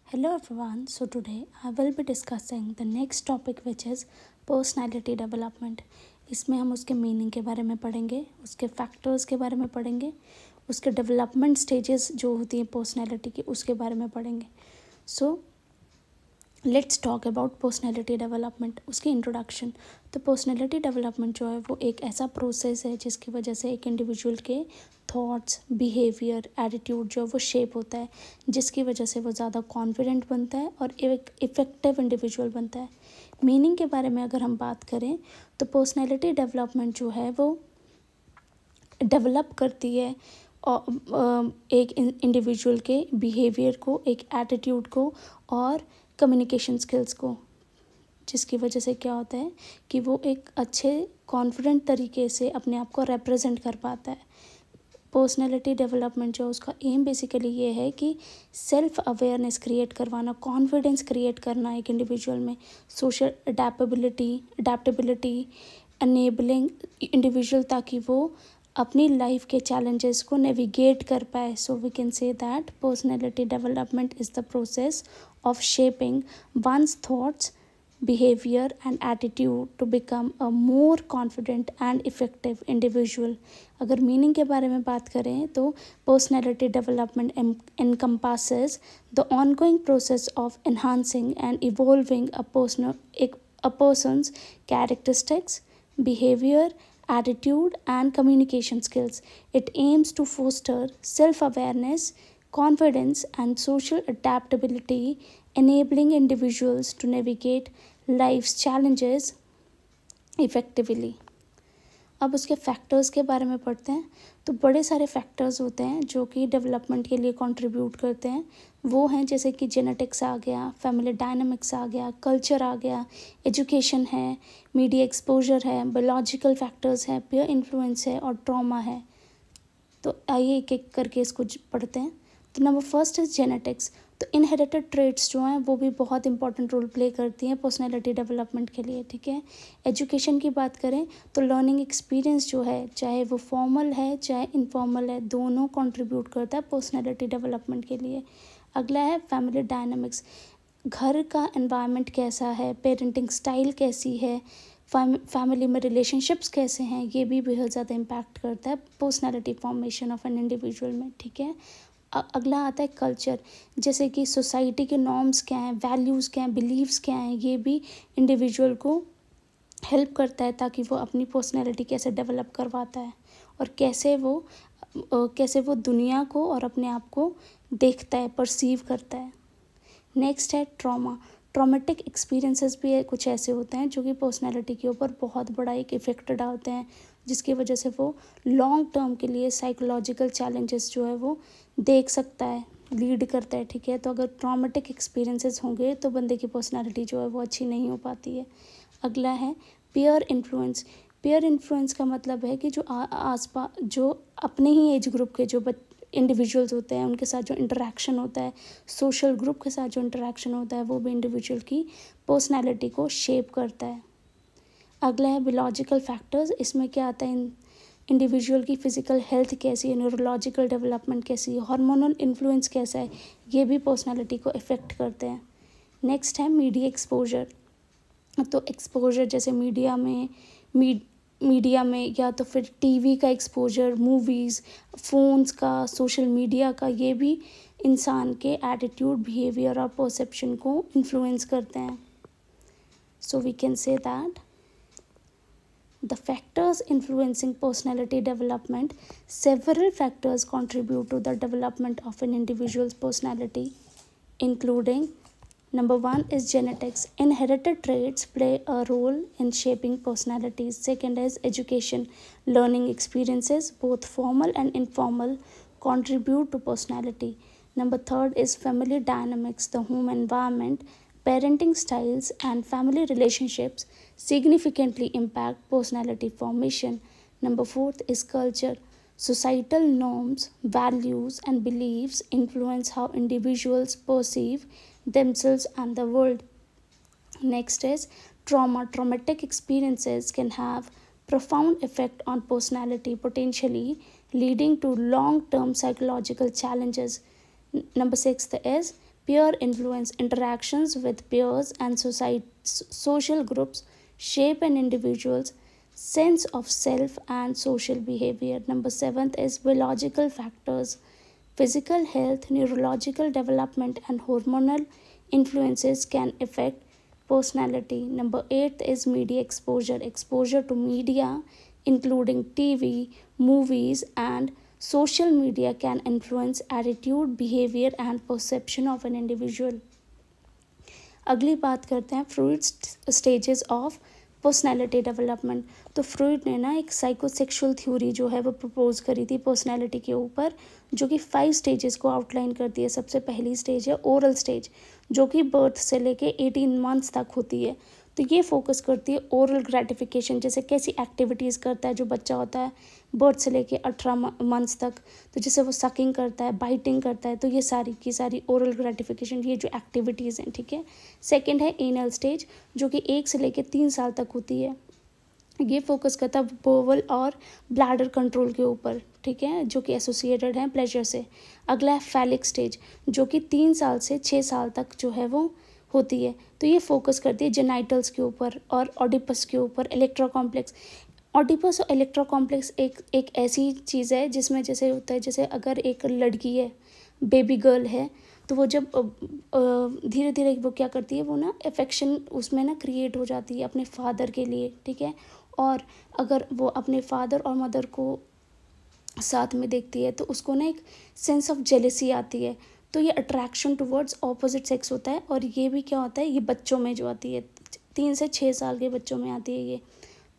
Hello everyone. So today I will be discussing the next topic which is personality development. इसमें हम उसके meaning के बारे में पढ़ेंगे, उसके फैक्टर्स के बारे में पढ़ेंगे, उसके डेवलपमेंट स्टेजेस जो होती हैं पर्सनैलिटी की उसके बारे में पढ़ेंगे. So let's talk about personality development. उसकी इंट्रोडक्शन. तो पर्सनैलिटी डेवलपमेंट जो है वो एक ऐसा प्रोसेस है जिसकी वजह से एक इंडिविजुअल के थॉट्स, बिहेवियर, एटीट्यूड जो है वो शेप होता है, जिसकी वजह से वो ज़्यादा कॉन्फिडेंट बनता है और एक इफ़ेक्टिव इंडिविजुअल बनता है. मीनिंग के बारे में अगर हम बात करें तो पर्सनैलिटी डेवलपमेंट जो है वो डेवलप करती है और एक इंडिविजुअल के बिहेवियर को, एक एटीट्यूड को और कम्युनिकेशन स्किल्स को, जिसकी वजह से क्या होता है कि वो एक अच्छे कॉन्फिडेंट तरीके से अपने आप को रिप्रेजेंट कर पाता है. पर्सनैलिटी डेवलपमेंट जो उसका एम बेसिकली ये है कि सेल्फ अवेयरनेस क्रिएट करवाना, कॉन्फिडेंस क्रिएट करना एक इंडिविजुअल में, सोशल अडेप्टेबिलिटी अनेबलिंग इंडिविजुअल ताकि वो अपनी लाइफ के चैलेंजेस को नेविगेट कर पाए. So we can say that personality development is the process of shaping one's thoughts, behavior and attitude to become a more confident and effective individual. अगर meaning के बारे में बात करें तो personality development encompasses the ongoing process of enhancing and evolving a person's characteristics, behavior, attitude and communication skills. It aims to foster self-awareness, confidence and social adaptability, enabling individuals to navigate life's challenges effectively. अब उसके factors के बारे में पढ़ते हैं. तो बड़े सारे फैक्टर्स होते हैं जो कि डेवलपमेंट के लिए कंट्रीब्यूट करते हैं. वो हैं जैसे कि जेनेटिक्स आ गया, फैमिली डायनामिक्स आ गया, कल्चर आ गया, एजुकेशन है, मीडिया एक्सपोजर है, बायोलॉजिकल फैक्टर्स हैं, पीयर इन्फ्लुएंस है और ट्रॉमा है. तो आइए एक एक करके इसको पढ़ते हैं. तो नंबर फर्स्ट इज़ जेनेटिक्स. तो इनहेरिटेड ट्रेट्स जो हैं वो भी बहुत इंपॉर्टेंट रोल प्ले करती हैं पर्सनैलिटी डेवलपमेंट के लिए. ठीक है. एजुकेशन की बात करें तो लर्निंग एक्सपीरियंस जो है, चाहे वो फॉर्मल है चाहे इनफॉर्मल है, दोनों कंट्रीब्यूट करता है पर्सनैलिटी डेवलपमेंट के लिए. अगला है फैमिली डायनामिक्स. घर का एनवायरनमेंट कैसा है, पेरेंटिंग स्टाइल कैसी है, फैमिली में रिलेशनशिप्स कैसे हैं, ये भी बहुत ज़्यादा इम्पैक्ट करता है personality formation of an individual में. ठीक है. अगला आता है कल्चर. जैसे कि सोसाइटी के नॉर्म्स क्या हैं, वैल्यूज़ क्या हैं, बिलीव्स क्या हैं, ये भी इंडिविजुअल को हेल्प करता है ताकि वो अपनी पर्सनैलिटी कैसे डेवलप करवाता है और कैसे वो दुनिया को और अपने आप को देखता है, परसीव करता है. नेक्स्ट है ट्रॉमा. ट्रॉमेटिक एक्सपीरियंसेस भी कुछ ऐसे होते हैं जो कि पर्सनैलिटी के ऊपर बहुत बड़ा एक इफ़ेक्ट डालते हैं, जिसकी वजह से वो लॉन्ग टर्म के लिए साइकोलॉजिकल चैलेंजेस जो है वो देख सकता है, लीड करता है. ठीक है. तो अगर ट्रॉमेटिक एक्सपीरियंसेस होंगे तो बंदे की पर्सनैलिटी जो है वो अच्छी नहीं हो पाती है. अगला है पीयर इन्फ्लुएंस. पीयर इन्फ्लुएंस का मतलब है कि जो आसपास जो अपने ही एज ग्रुप के जो इंडिविजुअल्स होते हैं उनके साथ जो इंटरेक्शन होता है, सोशल ग्रुप के साथ जो इंटरेक्शन होता है, वो भी इंडिविजुअल की पर्सनैलिटी को शेप करता है. अगला है बायोलॉजिकल फैक्टर्स. इसमें क्या आता है, इंडिविजुअल की फ़िज़िकल हेल्थ कैसी है, न्यूरोलॉजिकल डेवलपमेंट कैसी है, हार्मोनल इन्फ्लुएंस कैसा है, ये भी पर्सनैलिटी को इफ़ेक्ट करते हैं. नेक्स्ट है मीडिया एक्सपोजर. तो एक्सपोजर जैसे मीडिया में या तो फिर टीवी का एक्सपोजर, मूवीज़, फ़ोन्स का, सोशल मीडिया का, ये भी इंसान के एटीट्यूड, बिहेवियर और परसेप्शन को इन्फ्लुएंस करते हैं. So we can say that the factors influencing personality development, several factors contribute to the development of an individual's personality, including number one is genetics. Inherited traits play a role in shaping personalities. Second is education. Learning experiences, both formal and informal, contribute to personality. Number third is family dynamics. The home environment, parenting styles and family relationships significantly impact personality formation. Number fourth is culture. Societal norms, values and beliefs influence how individuals perceive themselves and the world. Next is trauma. Traumatic experiences can have profound effect on personality, potentially leading to long-term psychological challenges. Number sixth is Peer influence, interactions with peers and social groups shape an individual's sense of self and social behavior. Number seventh is biological factors. Physical health, neurological development, and hormonal influences can affect personality. Number eight is media exposure. Exposure to media, including TV, movies, and social media, can influence attitude, behavior, and perception of an individual. अगली बात करते हैं फ्रूइड stages of personality development. तो फ्रूइड ने ना एक psychosexual theory जो है वो प्रपोज करी थी पर्सनैलिटी के ऊपर, जो कि 5 स्टेजेस को आउटलाइन करती है. सबसे पहली स्टेज है ओरल स्टेज, जो कि बर्थ से लेके 18 मंथ्स तक होती है. तो ये फोकस करती है ओरल ग्रेटिफिकेशन, जैसे कैसी एक्टिविटीज़ करता है जो बच्चा होता है बर्थ से लेके 18 मंथ्स तक. तो जैसे वो सकिंग करता है, बाइटिंग करता है, तो ये सारी की सारी ओरल ग्रेटिफिकेशन, ये जो एक्टिविटीज़ हैं, ठीक है. सेकंड है एनल स्टेज, जो कि 1 से लेके 3 साल तक होती है. ये फोकस करता है बोवल और ब्लैडर कंट्रोल के ऊपर, ठीक है, जो कि एसोसिएटेड है प्लेजर से. अगला है फैलिक स्टेज, जो कि 3 साल से 6 साल तक जो है वो होती है. तो ये फोकस करती है जेनाइटल्स के ऊपर और ऑडिपस के ऊपर. इलेक्ट्रा कॉम्प्लेक्स, ऑडिपस और इलेक्ट्रा कॉम्प्लेक्स एक ऐसी चीज़ है जिसमें जैसे होता है, जैसे अगर एक लड़की है, बेबी गर्ल है, तो वो जब धीरे धीरे वो क्या करती है, वो ना अफेक्शन उसमें ना क्रिएट हो जाती है अपने फादर के लिए, ठीक है. और अगर वो अपने फादर और मदर को साथ में देखती है तो उसको ना एक सेंस ऑफ जेलेसी आती है. तो ये अट्रैक्शन टुवर्ड्स ऑपोजिट सेक्स होता है. और ये भी क्या होता है, ये बच्चों में जो आती है, 3 से 6 साल के बच्चों में आती है ये.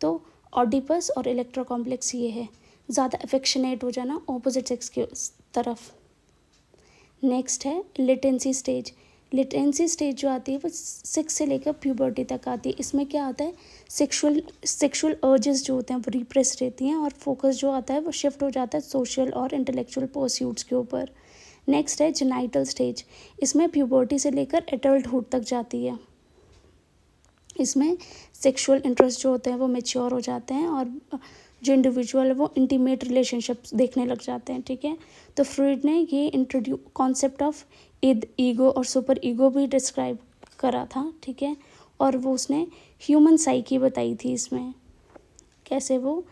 तो ऑडिपस और इलेक्ट्रा कॉम्प्लेक्स ये है, ज़्यादा अफेक्शनेट हो जाना ऑपोजिट सेक्स की तरफ. नेक्स्ट है लेटेंसी स्टेज. लेटेंसी स्टेज जो आती है वो 6 से लेकर प्यूबर्टी तक आती है. इसमें क्या आता है, सेक्सुअल अर्जेस जो होते हैं वो रिप्रेस रहती हैं और फोकस जो आता है वो शिफ्ट हो जाता है सोशल और इंटेलेक्चुअल परस्यूट्स के ऊपर. नेक्स्ट है जेनाइटल स्टेज. इसमें प्यूबर्टी से लेकर एडल्टहुड तक जाती है. इसमें सेक्सुअल इंटरेस्ट जो होते हैं वो मैच्योर हो जाते हैं और जो इंडिविजुअल है वो इंटीमेट रिलेशनशिप्स देखने लग जाते हैं, ठीक है. तो फ्रूइड ने ये कॉन्सेप्ट ऑफ ईगो और सुपर ईगो भी डिस्क्राइब करा था, ठीक है. और वो उसने ह्यूमन साइकी बताई थी इसमें, कैसे वो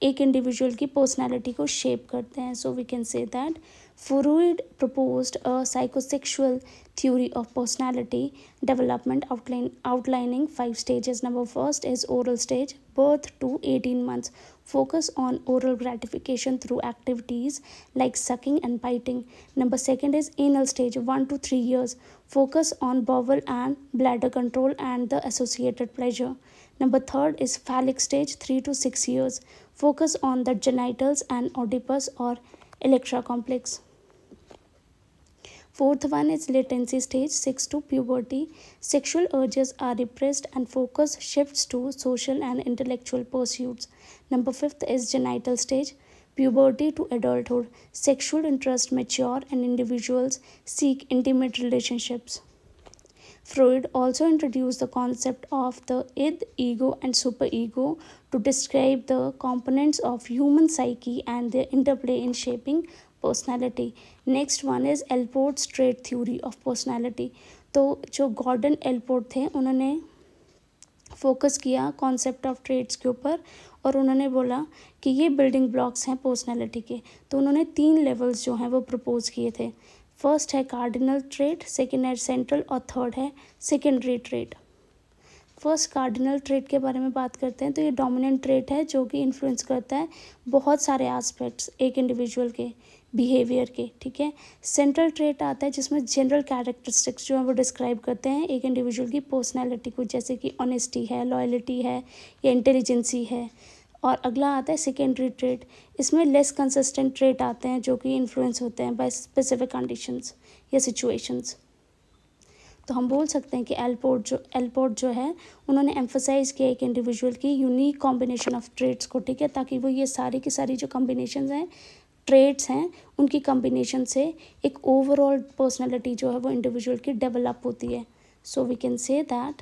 एक इंडिविजुअल की पर्सनालिटी को शेप करते हैं. So we can say that Freud proposed a psychosexual theory of personality development outlining 5 stages. Number first is oral stage, birth to 18 months. Focus on oral gratification through activities like sucking and biting. Number second is anal stage, 1 to 3 years. Focus on bowel and bladder control and the associated pleasure. Number third is phallic stage, 3 to 6 years. Focus on the genitals and oedipus or electra complex. Fourth one is latency stage, 6 to puberty. Sexual urges are repressed and focus shifts to social and intellectual pursuits. Number fifth is genital stage, puberty to adulthood. Sexual interest mature and individuals seek intimate relationships. Freud also introduced the concept of the id, ego, and superego to describe the components of human psyche and their interplay in shaping personality. Next one is Allport's trait theory of personality. तो जो Gordon Alport थे उन्होंने focus किया concept of traits के ऊपर और उन्होंने बोला कि ये बिल्डिंग ब्लॉक्स हैं पर्सनालिटी के. तो उन्होंने 3 लेवल्स जो हैं वो प्रपोज किए थे. फर्स्ट है कार्डिनल ट्रेट, सेकेंड है सेंट्रल और थर्ड है secondary trait. First cardinal trait के बारे में बात करते हैं तो ये डोमिनेंट ट्रेट है जो कि इन्फ्लुएंस करता है बहुत सारे एस्पेक्ट्स एक इंडिविजुअल के बिहेवियर के, ठीक है. सेंट्रल ट्रेट आता है जिसमें जनरल कैरेक्टरिस्टिक्स जो है वो डिस्क्राइब करते हैं एक इंडिविजुअल की पर्सनैलिटी को, जैसे कि ऑनेस्टी है, लॉयल्टी है या इंटेलिजेंसी है. और अगला आता है सेकेंडरी ट्रेट. इसमें लेस कंसिस्टेंट ट्रेट आते हैं जो कि इन्फ्लुएंस होते हैं बाय स्पेसिफिक कंडीशंस या सिचुएशंस. तो हम बोल सकते हैं कि एलपोर्ट जो है उन्होंने एम्फोसाइज किया एक इंडिविजुअल की यूनिक कॉम्बिनेशन ऑफ ट्रेट्स को, ठीक है, ताकि वो ये सारी की सारी जो कॉम्बिनेशंस हैं, ट्रेट्स हैं, उनकी कॉम्बिनेशन से एक ओवरऑल पर्सनालिटी जो है वो इंडिविजुअल की डेवलप होती है. So we can say that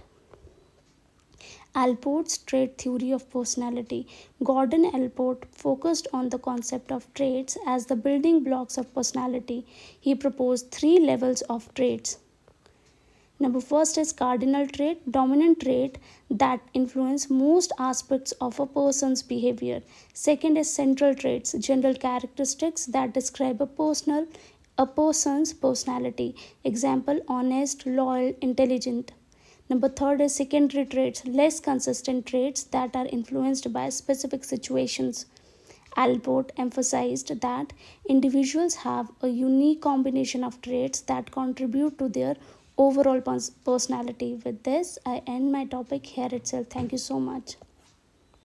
Alport's trait theory of personality. Gordon Allport focused on the concept of traits as the building blocks of personality. He proposed three levels of traits. Number first is cardinal trait, dominant trait that influence most aspects of a person's behavior. Second is central traits, general characteristics that describe a person's personality. Example, honest, loyal, intelligent. Number third is secondary traits, less consistent traits that are influenced by specific situations. Allport emphasized that individuals have a unique combination of traits that contribute to their overall personality. With this, I end my topic here itself. Thank you so much.